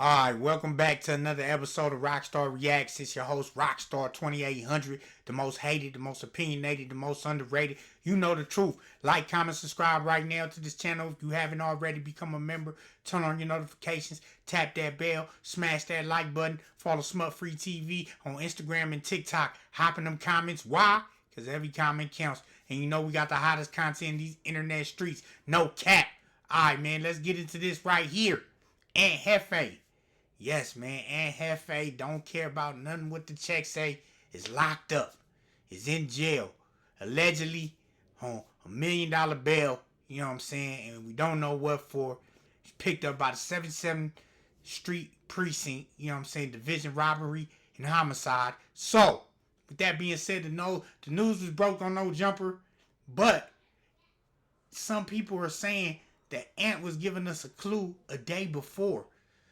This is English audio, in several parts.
Alright, welcome back to another episode of Rockstar Reacts. It's your host, Rockstar 2800, the most hated, the most opinionated, the most underrated. You know the truth. Like, comment, subscribe right now to this channel if you haven't already. Become a member. Turn on your notifications. Tap that bell. Smash that like button. Follow Smut Free TV on Instagram and TikTok. Hop in them comments. Why? Because every comment counts. And you know we got the hottest content in these internet streets. No cap. Alright, man, let's get into this right here. Ant Hefe. Yes, man, Ant Hefe don't care about nothing what the check say. Is locked up. Is in jail. Allegedly on $1 million bail. You know what I'm saying? And we don't know what for. He's picked up by the 77th Street Precinct. You know what I'm saying? Division robbery and homicide. So, with that being said, the news was broke on No Jumper. But some people are saying that Ant was giving us a clue a day before.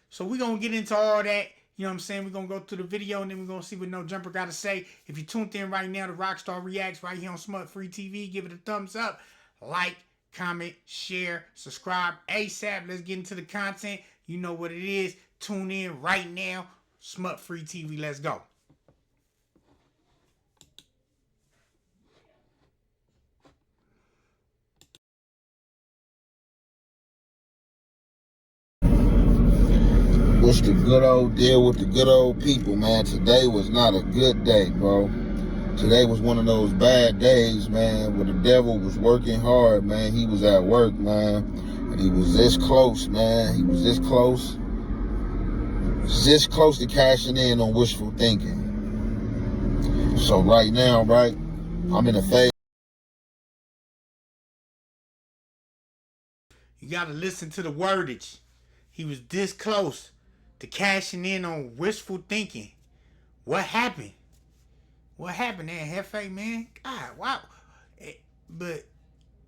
So we're going to get into all that. You know what I'm saying? We're going to go through the video and then we're going to see what No Jumper got to say. If you tuned in right now to Rockstar Reacts right here on Smut Free TV, give it a thumbs up. Like, comment, share, subscribe ASAP. Let's get into the content. You know what it is. Tune in right now. Smut Free TV. Let's go. What's the good old deal with the good old people, man? Today was not a good day, bro. Today was one of those bad days, man, where the devil was working hard, man. He was at work, man. And he was this close, man. He was this close. This close to cashing in on wishful thinking. So right now, right, I'm in a phase. You got to listen to the wordage. He was this close to cashing in on wishful thinking. What happened? What happened there, Hefe, man? God, wow. But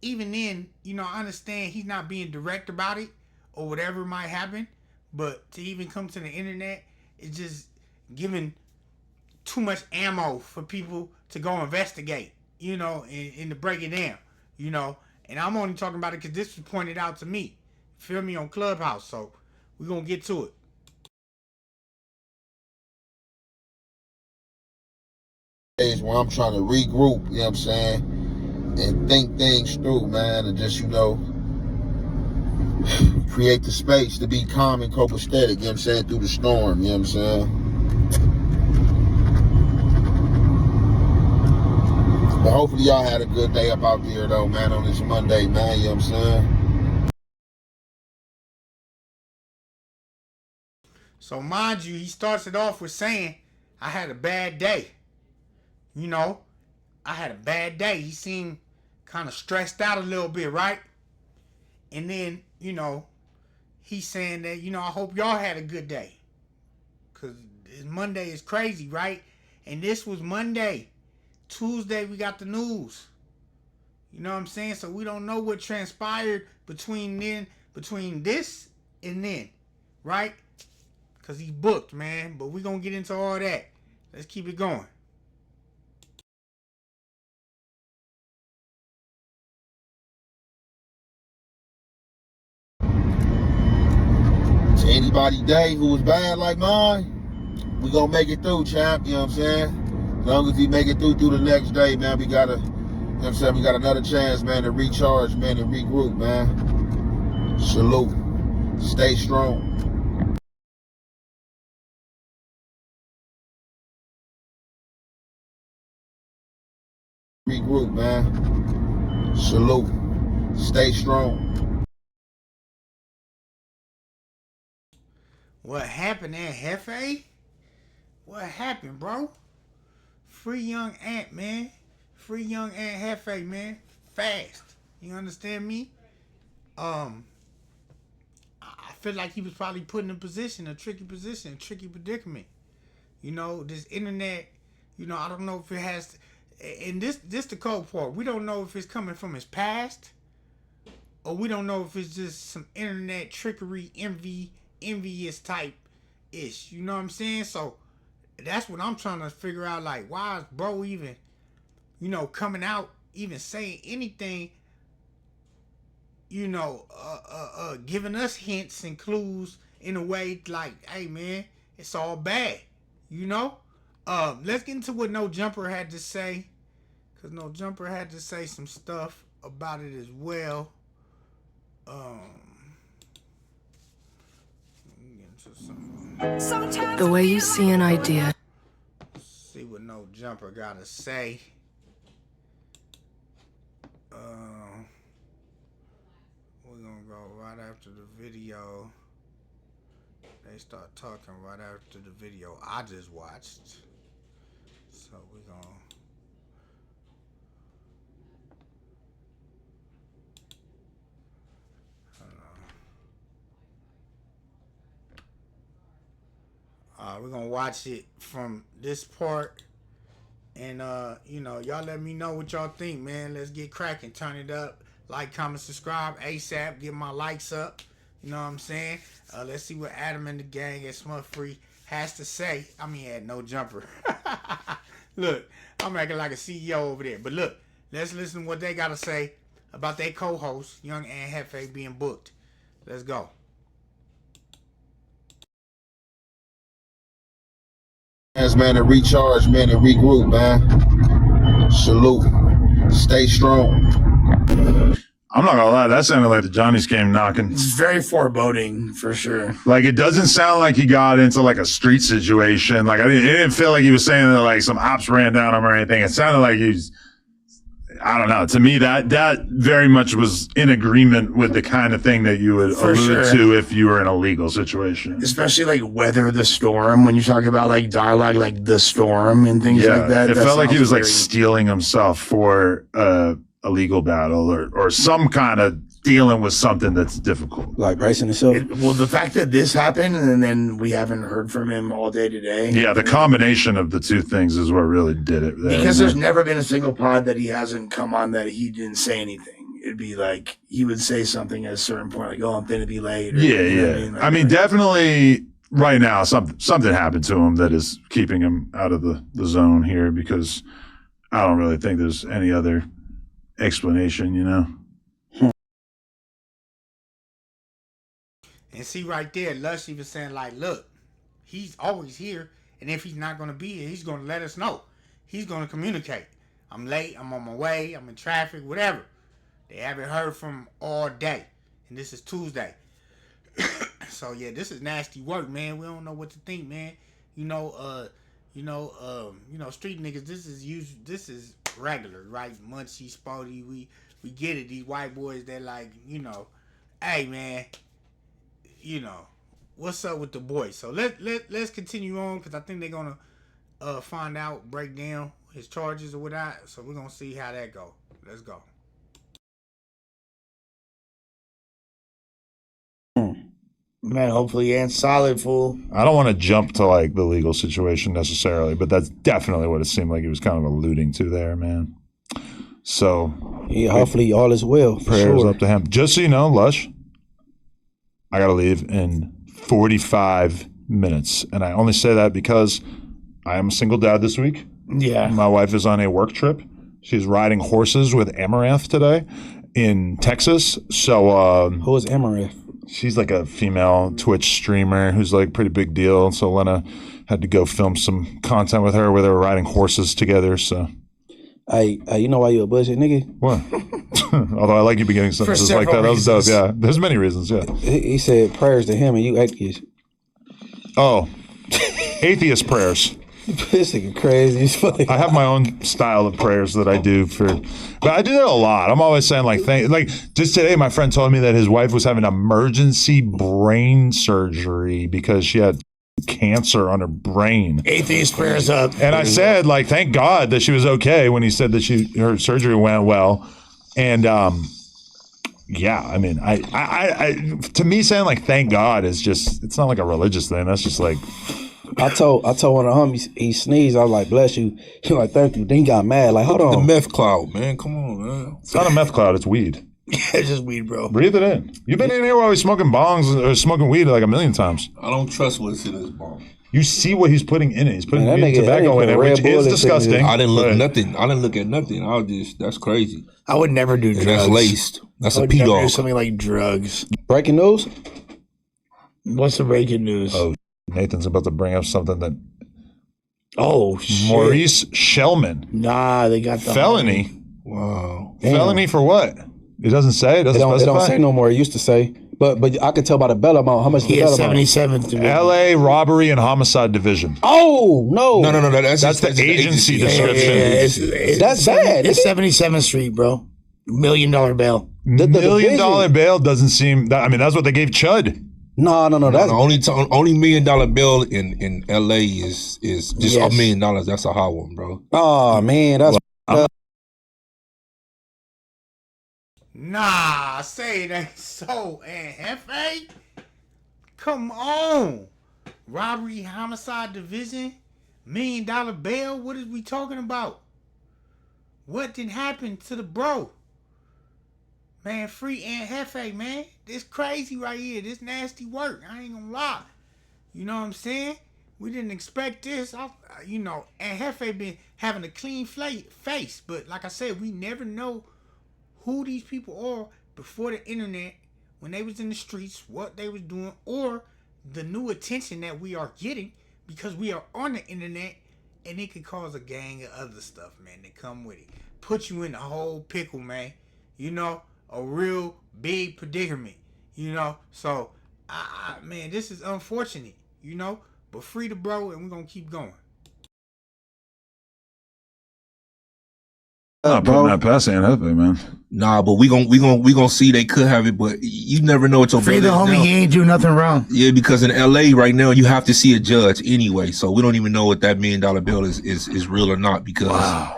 even then, you know, I understand he's not being direct about it or whatever might happen. But to even come to the internet, it's just giving too much ammo for people to go investigate, you know, and to break it down, you know. And I'm only talking about it because this was pointed out to me. Feel me, on Clubhouse. So we're going to get to it. Where I'm trying to regroup, you know what I'm saying, and think things through, man, and just, you know, create the space to be calm and copacetic, you know what I'm saying, through the storm, you know what I'm saying. But hopefully y'all had a good day up out there, though, man, on this Monday, man, you know what I'm saying. So mind you, he starts it off with saying, I had a bad day. You know, I had a bad day. He seemed kind of stressed out a little bit, right? And then, you know, he's saying that, you know, I hope y'all had a good day. Because Monday is crazy, right? And this was Monday. Tuesday, we got the news. You know what I'm saying? So we don't know what transpired between this and then, right? Because he's booked, man. But we're going to get into all that. Let's keep it going. To anybody day who was bad like mine, we gonna make it through, champ, you know what I'm saying? As long as we make it through the next day, man, we gotta, you know what I'm saying, we got another chance, man, to recharge, man, and regroup, man. Salute. Stay strong. Regroup, man. Salute. Stay strong. What happened there, Hefe? What happened, bro? Free young Ant, man. Free young Ant Hefe, man. Fast. You understand me? I feel like he was probably put in a tricky position, a tricky predicament. You know, this internet, you know, I don't know if it has, and this the cold part. We don't know if it's coming from his past, or we don't know if it's just some internet trickery, envious type ish. You know what I'm saying? So that's what I'm trying to figure out. Like, why is bro even, you know, coming out, even saying anything, you know, giving us hints and clues in a way like, hey man, it's all bad, you know. Let's get into what No Jumper had to say, cause No Jumper had to say some stuff about it as well. The way you see an idea. See what No Jumper gotta say. We're gonna go right after the video. They start talking right after the video I just watched. So we're gonna. We're gonna watch it from this part, and you know, y'all let me know what y'all think, man. Let's get cracking. Turn it up, like, comment, subscribe ASAP. Get my likes up. You know what I'm saying? Let's see what Adam and the gang at Smut Free has to say. I mean, at No Jumper. Look, I'm acting like a CEO over there, but look, let's listen to what they gotta say about their co-host, young Ant Hefe, being booked. Let's go. Man, to recharge, man, to regroup, man. Salute. Stay strong. I'm not gonna lie, that sounded like the Johnny's came knocking. It's very foreboding, for sure. Like, it doesn't sound like he got into like a street situation. Like, it didn't feel like he was saying that like some ops ran down him or anything. It sounded like he's, I don't know. To me, that very much was in agreement with the kind of thing that you would allude to if you were in a legal situation. Especially like weather the storm, when you talk about like dialogue, like the storm and things like that. It felt like he was like steeling himself for a legal battle or some kind of dealing with something that's difficult. Like bracing himself. Well, the fact that this happened and then we haven't heard from him all day today. Yeah, the combination of the two things is what really did it. Because there's never been a single pod that he hasn't come on that he didn't say anything. It'd be like he would say something at a certain point, like, "Oh, I'm going to be late." Or, Yeah, you know yeah. what I mean? Like, I mean, definitely right now, something happened to him that is keeping him out of the zone here, because I don't really think there's any other explanation, you know? And see right there, Lush even saying like, look, he's always here, and if he's not going to be here, he's going to let us know. He's going to communicate. I'm late, I'm on my way, I'm in traffic, whatever. They haven't heard from him all day, and this is Tuesday. So yeah, this is nasty work, man. We don't know what to think, man. Street niggas, this is regular, right? Munchie, Spody, we get it. These white boys, they're like, hey man, what's up with the boys? So let's continue on, because I think they're gonna find out, break down his charges or whatnot. So we're gonna see how that go. Let's go. Man, hopefully Ant's solid, fool. I don't want to jump to like the legal situation necessarily, but that's definitely what it seemed like he was kind of alluding to there, man. So yeah, hopefully all is well. Prayers up to him. Just so you know, Lush, I gotta leave in 45 minutes, and I only say that because I am a single dad this week. Yeah, my wife is on a work trip. She's riding horses with Amaranth today in Texas. So who is Amaranth? She's like a female Twitch streamer who's like pretty big deal. So Lena had to go film some content with her where they were riding horses together. So, you know why you a bullshit nigga? What? Although I like you beginning sentences like that. That was dope. Yeah, there's many reasons. Yeah. He said prayers to him, and you atheist. Oh, atheist prayers. This nigga crazy as fuck. I have my own style of prayers that I do but I do that a lot. I'm always saying like just today my friend told me that his wife was having emergency brain surgery because she had cancer on her brain. Atheist prayers up. And I said like, thank God that she was okay, when he said that her surgery went well. And yeah, I mean, I to me saying like thank God is just, it's not like a religious thing. That's just like, I told one of the homies, he sneezed. I was like, bless you. He was like, thank you. Then he got mad. Like, hold on. The meth cloud, man. Come on, man. It's not a meth cloud. It's weed. Yeah, it's just weed, bro. Breathe it in. You've been in here while he's smoking bongs or smoking weed like a million times. I don't trust what's in this bong. You see what he's putting in it. He's putting tobacco in it, which is disgusting. I didn't look nothing. I didn't look at nothing. That's crazy. I would never do drugs. And that's laced. That's I a would P never dog. do something like drugs. Breaking news? What's the breaking news? Oh, Nathan's about to bring up something that Shit. Maurice Shellman. Nah, they got the Felony. Wow. Felony for what? It doesn't say. It doesn't It specify. don't say no more. It used to say. But I could tell by the bail amount. How much the Yeah, bail amount? 77th. L.A. Robbery and Homicide Division. Oh, no. No. That's the agency description. That's bad. It's 77th Street, bro. $1 million bail. The $1 million division. bail doesn't seem. That's what they gave Chud. No. That's the only $1 million bill in LA is just $1 million. That's a hot one, bro. Oh, man. That's Nah, say it ain't so, Ant Hefe. Come on. Robbery, homicide division, $1 million bail. What is we talking about? What did happen to the bro? Man, free Ant Hefe, man. This crazy right here. This nasty work. I ain't gonna lie. You know what I'm saying? We didn't expect this. Ant Hefe been having a clean face. But like I said, we never know who these people are before the internet, when they was in the streets, what they was doing, or the new attention that we are getting because we are on the internet, and it could cause a gang of other stuff, man, that come with it. Put you in a whole pickle, man. A real big predicament, So, man, this is unfortunate, but free the bro, and we're going to keep going. Not putting that past Ant Hefe, man. Nah, but we gonna see they could have it, but you never know what your Free the bill is homie, now. he ain't do nothing wrong. Yeah, because in LA right now you have to see a judge anyway, so we don't even know what that $1 million bill is real or not because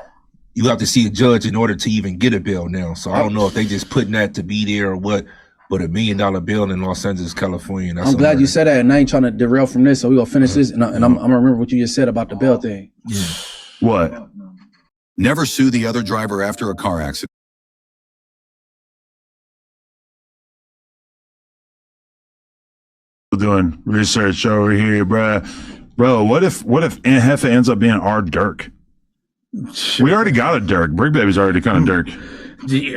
you have to see a judge in order to even get a bill now. So I don't know if they just putting that to be there or what. But $1 million bill in Los Angeles, California. That's I'm glad you said that, and I ain't trying to derail from this. So we gonna finish this, and I'm gonna remember what you just said about the bail thing. Yeah. What? Never sue the other driver after a car accident. Doing research over here, bro. What if Ant Hefe ends up being our Dirk? We already got a Dirk. Brick Baby's already kind of Dirk.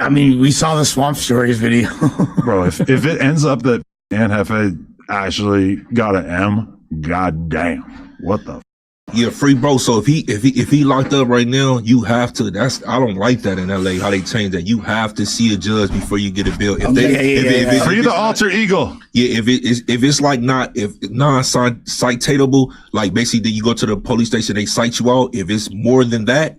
I mean, we saw the Swamp Stories video. Bro, if it ends up that Ant Hefe actually got an M, goddamn, what the? Yeah, free bro. So if he locked up right now, you have to. I don't like that in LA. How they change that. You have to see a judge before you get a bill. If free the alter ego. Yeah, if it's like if non-citatable, like basically you go to the police station, they cite you out. If it's more than that,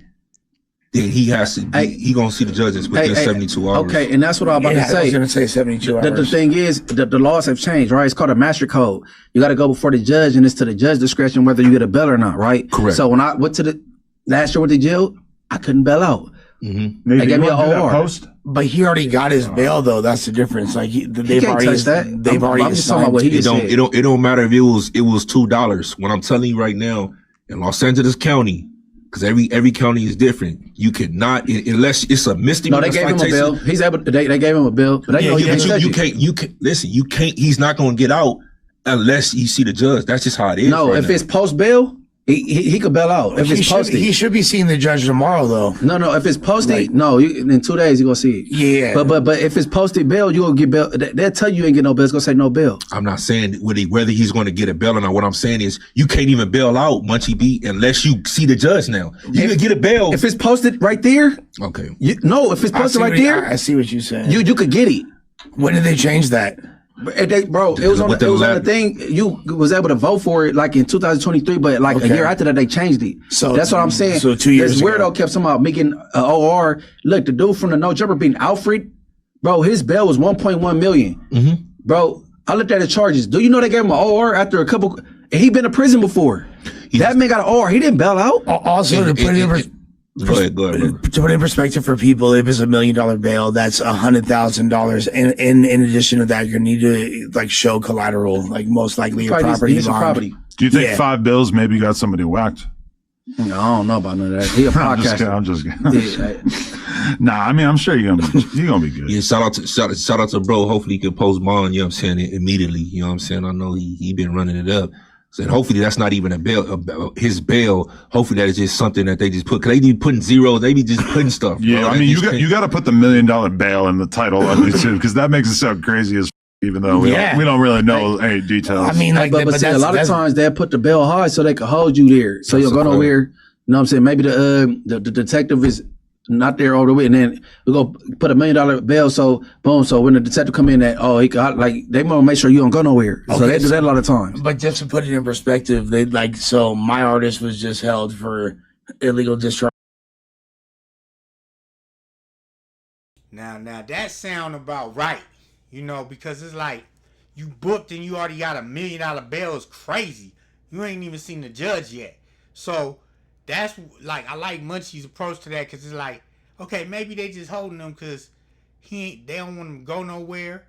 then he has to. He gonna see the judges within 72 hours. Okay, and that's what I was about to say. I was gonna say 72 hours. The thing is, the laws have changed, right? It's called a master code. You got to go before the judge, and it's to the judge's discretion whether you get a bail or not, right? Correct. So when I went to the last year with the jail, I couldn't bail out. Mm-hmm. They gave me an OR. Post? But he already got his bail, though. That's the difference. Like they've can't already touch that. They've already I'm just talking about assigned. what he It just said. don't matter if it was $2. When I'm telling you right now, in Los Angeles County, because every county is different, you cannot unless it's a misdemeanor. No, they gave him a citation. bill. He's able. They gave him a bill, but they know Yeah, you but can't. you can't listen. You can't. He's not going to get out unless you see the judge. That's just how it is. No, right if now. it's post bail, he could bail out. If it's posted, He should be seeing the judge tomorrow, though. No. If it's posted, no. In 2 days you gonna see it. Yeah. But if it's posted bail, you gonna get bail. They'll tell you ain't get no bail. It's gonna say no bail. I'm not saying whether he's going to get a bail or not. What I'm saying is you can't even bail out Munchie B unless you see the judde now. You can get a bail. If it's posted right there, okay. If it's posted right there, I see what you're saying. you could get it. When did they change that? It was on the thing. You was able to vote for it like in 2023, but like a year after that they changed it. So that's what I'm saying. So 2 years this ago. weirdo kept somehow making OR. Look, the dude from the No Jumper being Alfred, bro. His bail was 1.1 million. Mm-hmm. Bro, I looked at the charges. Do you know they gave him an OR after a couple? And he been to prison before. That man got an OR. He didn't bail out. Also, to put it in Go ahead, to put it in perspective for people, if it's $1 million bail, that's $100,000. And in addition to that, you need to like show collateral, like most likely your property bond. Do you think 5 bills maybe got somebody whacked? I don't know about none of that. He a podcaster. I'm just kidding. Nah, I mean, I'm sure you're gonna be good. Yeah, shout out to bro. Hopefully he can post bond, you know what I'm saying, immediately. You know what I'm saying? I know he been running it up. So hopefully that's not even a bail, his bail. Hopefully that is just something that they just put, cause they be putting zeros, they be just putting stuff. Yeah, bro. I mean, you got to put the $1 million bail in the title of it too, because that makes it sound crazy as even though we don't really know any details. I mean, like, but see, a lot of times they put the bail high so they can hold you there, so you'll go nowhere. You know what I'm saying? Maybe the detective is not there all the way, and then we go put $1 million bail. So boom. So when the detective come in, that he like they want to make sure you don't go nowhere. Okay, so they do that a lot of times. But just to put it in perspective, they like so my artist was just held for illegal discharge. Now that sound about right, you know, because it's like you booked and you already got $1 million bail is crazy. You ain't even seen the judge yet. So that's like, I like Munchie's approach to that, because it's like, okay, maybe they just holding him because they don't want him to go nowhere.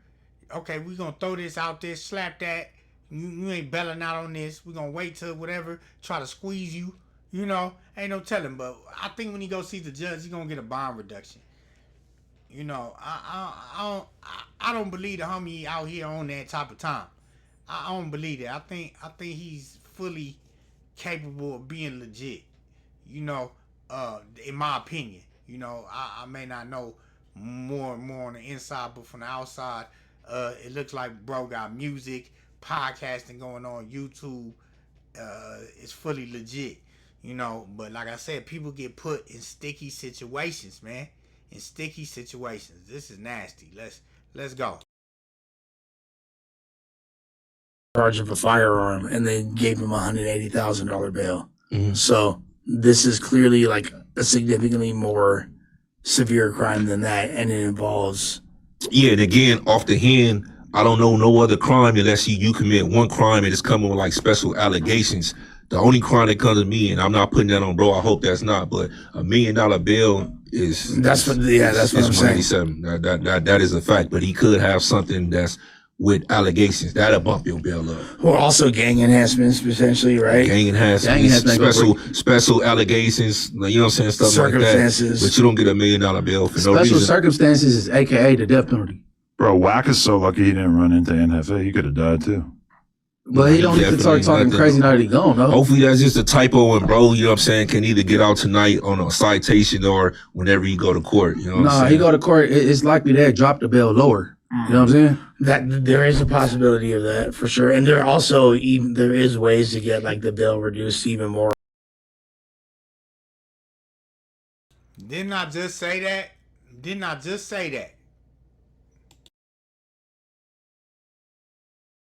Okay, we gonna throw this out there, slap that. You ain't bailing out on this. We gonna wait till whatever, try to squeeze you. You know, ain't no telling. But I think when he go see the judge, he gonna get a bond reduction. You know, I don't believe the homie out here on that type of time. I don't believe it. I think he's fully capable of being legit. You know, in my opinion. You know, I may not know more on the inside, but from the outside, it looks like bro got music, podcasting going on, YouTube. It's fully legit. You know, but like I said, people get put in sticky situations, man. In sticky situations. This is nasty. Let's go. Charge of a firearm, and they gave him $180,000 bail. Mm-hmm. So this is clearly like a significantly more severe crime than that, and it involves. Yeah, and again, off the hand, I don't know no other crime unless you commit one crime and it's coming with like special allegations. The only crime that comes to me, and I'm not putting that on bro, I hope that's not, but $1 million bail is that's what I'm saying. That is a fact, but he could have something that's with allegations that'll bump your bail up. Or also gang enhancements potentially, right? Gang enhancements, special allegations, you know what I'm saying, stuff like that. But you don't get $1 million bail for no reason. Special circumstances is AKA the death penalty. Bro, Wack is so lucky he didn't run into Ant Hefe. He could have died too. But he don't need to start talking crazy now that he gone, though. Hopefully that's just a typo, and bro, you know what I'm saying, can either get out tonight on a citation or whenever you go to court. You know what I'm saying? He go to court, it's likely they'll drop the bail lower. You know what I'm saying? That there is a possibility of that for sure, and there also there is ways to get like the bail reduced even more. Didn't I just say that?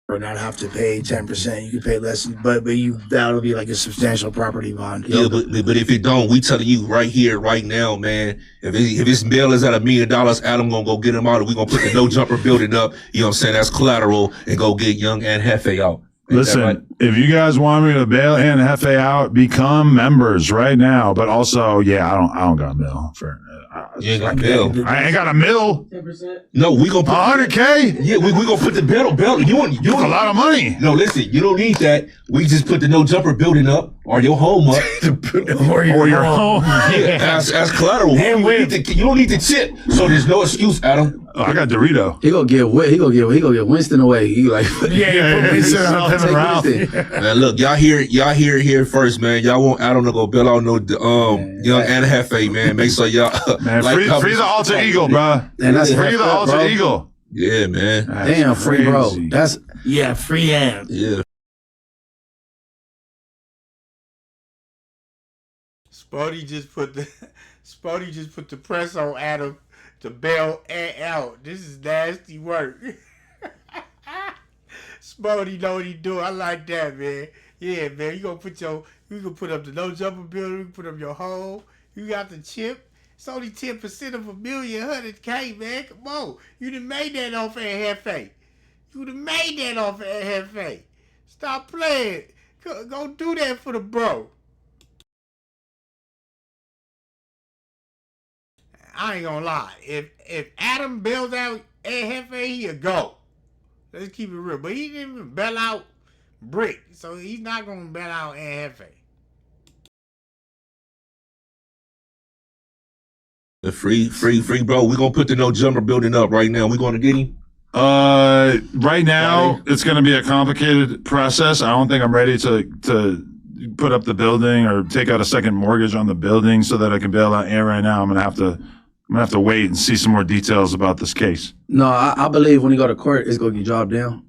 Or not have to pay 10%. You can pay less, but that'll be like a substantial property bond. Yeah, but if it don't, we telling you right here, right now, man. If his bail is at $1 million, Adam gonna go get him out, and we gonna put the no jumper building up. You know what I'm saying? That's collateral, and go get young Ant Hefe out. Listen, right? If you guys want me to bail Ant Hefe out, become members right now. But also, yeah, I don't got a bill for. You ain't got a bill. I ain't got a mill. 10%? No, we gonna put 100K. Yeah, we gonna put the bill. You want a lot of money. No, listen, you don't need that. We just put the no jumper building up or your home up or your home. Yeah, as collateral. You don't need the chip, so there's no excuse, Adam. Oh, I got Dorito. He gonna get Winston away. He like Man, look, y'all hear it here first, man. Y'all want Adam to go bail out no young Ant Hefe, man. Make sure y'all man, free the alter ego, bro. And that's free the alter ego. Yeah, man. Damn, free bro. That's free Ant. Yeah. Spody just put the press on Adam to bail Ant out. This is nasty work. Spody know what he do. I like that, man. Yeah, man. You can put up the no jumper building. You can put up your home. You got the chip. It's only 10% of $1 million, 100K, man. Come on. You done made that off Ant Hefe. Stop playing. Go do that for the bro. I ain't gonna lie. If Adam bails out Ant Hefe, he'll go. Let's keep it real. But he didn't even bail out Brick, so he's not gonna bail out Ant Hefe. The free, bro. We gonna put the no jumper building up right now. We gonna get him. Right now it's gonna be a complicated process. I don't think I'm ready to put up the building or take out a second mortgage on the building so that I can bail out Ant right now. I'm gonna have to I'm gonna have to wait and see some more details about this case. No, I believe when he go to court, it's gonna get dropped down.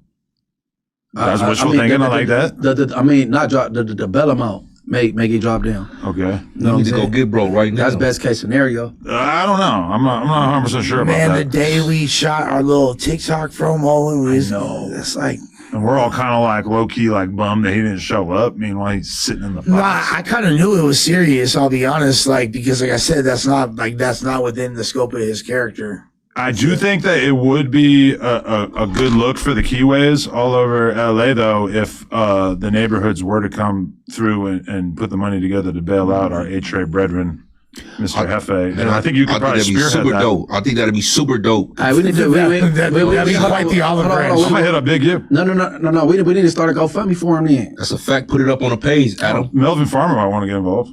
That's wishful thinking. I like that. Not drop the bail amount. Make it drop down. Okay. You need to go get broke right now. That's best case scenario. I don't know. I'm not 100% sure about Man, that. the day we shot our little TikTok promo, and that's like. And we're all kind of like low key, like bummed that he didn't show up. Meanwhile, he's sitting in the box. Nah, I kind of knew it was serious. I'll be honest, because like I said, that's not within the scope of his character. I do think that it would be a good look for the Keyways all over LA, though, if the neighborhoods were to come through and put the money together to bail out our H-Ray brethren, Mr. Hefe. And I think you could probably spearhead that. Dope. I think that'd be super dope. All right, we need to. That'd be quite the olive branch. I'm gonna hit up Big You. No. We need to start a GoFundMe for him then. That's a fact. Put it up on the page, Adam. Melvin Farmer might want to get involved.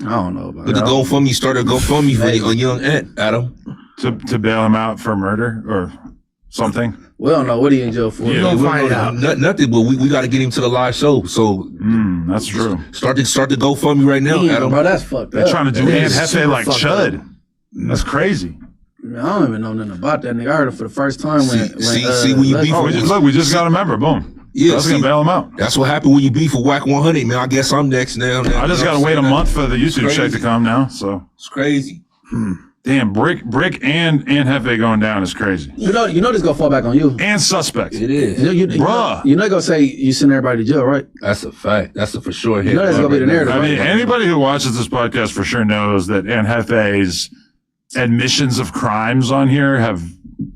I don't know about Put the GoFundMe. Start a GoFundMe for a young Ant, Adam. To bail him out for murder or something. We don't know what he in jail for. Yeah, We're gonna find out. Nothing, but we got to get him to the live show. So That's true. start the GoFundMe right now, Damn, Adam. bro, that's fucked They're up. trying to do That Ant is Hefe super like fucked Chud. up. That's crazy. Man, I don't even know nothing about that nigga. I heard it for the first time See, when you beef with We just got a member. Boom. Yeah, That's gonna bail him out. That's what happened when you beef with Whack 100, man. I guess I'm next now. I just gotta wait a month for the YouTube check to come now. So it's crazy. damn, Brick and Hefe going down is crazy. You know this gonna fall back on you. And suspects. It is. Bruh. You know gonna say you send everybody to jail, right? That's a fact. That's a for sure hit. You know that's gonna be the narrative. I mean, anybody who watches this podcast for sure knows that Ant Hefe's admissions of crimes on here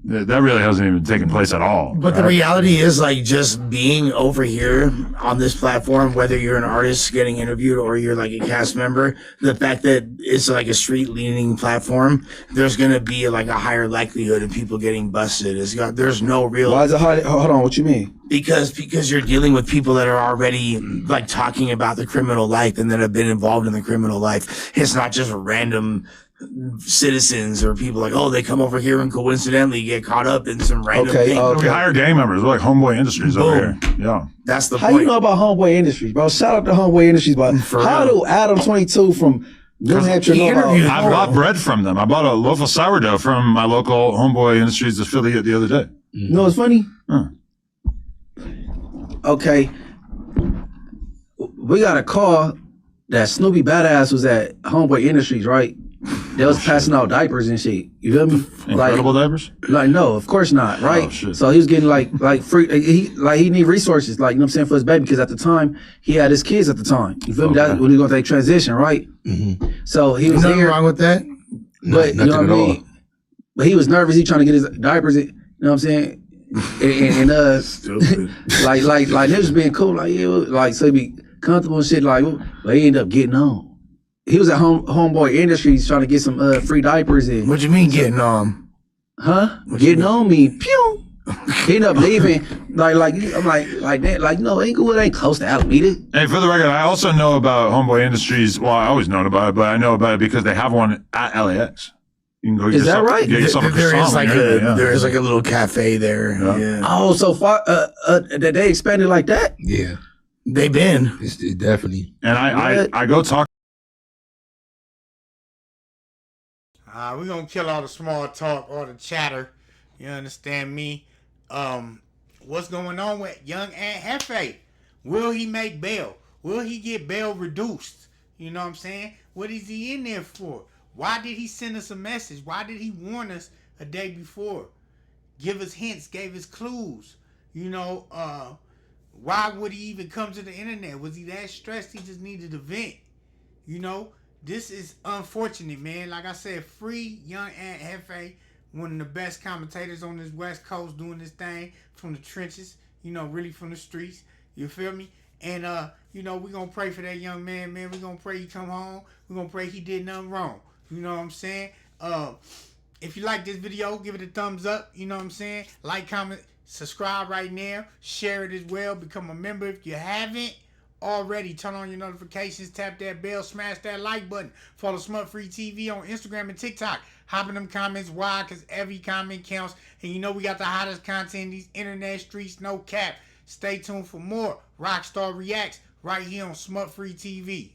that really hasn't even taken place at all. But the reality is, just being over here on this platform, whether you're an artist getting interviewed or you're like a cast member, the fact that it's like a street leaning platform, there's going to be like a higher likelihood of people getting busted. There's no real. Why is it hard? Hold on, what you mean? Because you're dealing with people that are already like talking about the criminal life and that have been involved in the criminal life. It's not just random citizens or people like, they come over here and coincidentally get caught up in some random thing. We hire gang members. We're like Homeboy Industries over here. Yeah. That's the How point. you know about Homeboy Industries, bro? Shout out to Homeboy Industries, but how do Adam 22 from New Hampshire know about? I bought bread from them. I bought a loaf of sourdough from my local Homeboy Industries affiliate the other day. You know what's funny? Huh. Okay. We got a call that Snoopy Badass was at Homeboy Industries, right? They was passing out diapers and shit. You feel me? Incredible diapers? Like, no, of course not, right? Oh, shit. So he was getting like free. He need resources, like, you know what I'm saying, for his baby, because at the time he had his kids at the time. You feel me? That when he going through that transition, right? Mm-hmm. So he was Nothing there, wrong with that. but you know what I mean. But he was nervous. He trying to get his diapers. You know what I'm saying? And like they was being cool, so he be comfortable and shit. But he ended up getting on. He was at Homeboy Industries trying to get some free diapers and. What you mean getting on? Huh? Getting on me, pew. He ended up leaving. I'm like that. No, Inglewood ain't close to Alameda. Hey, for the record, I also know about Homeboy Industries. Well, I always known about it, but I know about it because they have one at LAX. You can go get Is that right? Get yourself a croissant There is like a little cafe there. Yeah. Oh, so far they expanded like that? Yeah, They've been. it's definitely. And I go talk. We're going to kill all the small talk, all the chatter. You understand me? What's going on with young Ant Hefe? Will he make bail? Will he get bail reduced? You know what I'm saying? What is he in there for? Why did he send us a message? Why did he warn us a day before? Give us hints, gave us clues. Why would he even come to the internet? Was he that stressed he just needed to vent? This is unfortunate, man. Like I said, free young Ant Hefe, one of the best commentators on this West Coast doing this thing from the trenches, really from the streets. You feel me? And, we're going to pray for that young man, man. We're going to pray he come home. We're going to pray he did nothing wrong. You know what I'm saying? If you like this video, give it a thumbs up. You know what I'm saying? Like, comment, subscribe right now. Share it as well. Become a member if you haven't already. Turn on your notifications. Tap that bell. Smash that like button. Follow Smut Free TV on Instagram and TikTok. Hop in them comments. Why? Because every comment counts. And we got the hottest content in these internet streets. No cap. Stay tuned for more Rockstar Reacts right here on Smut Free TV.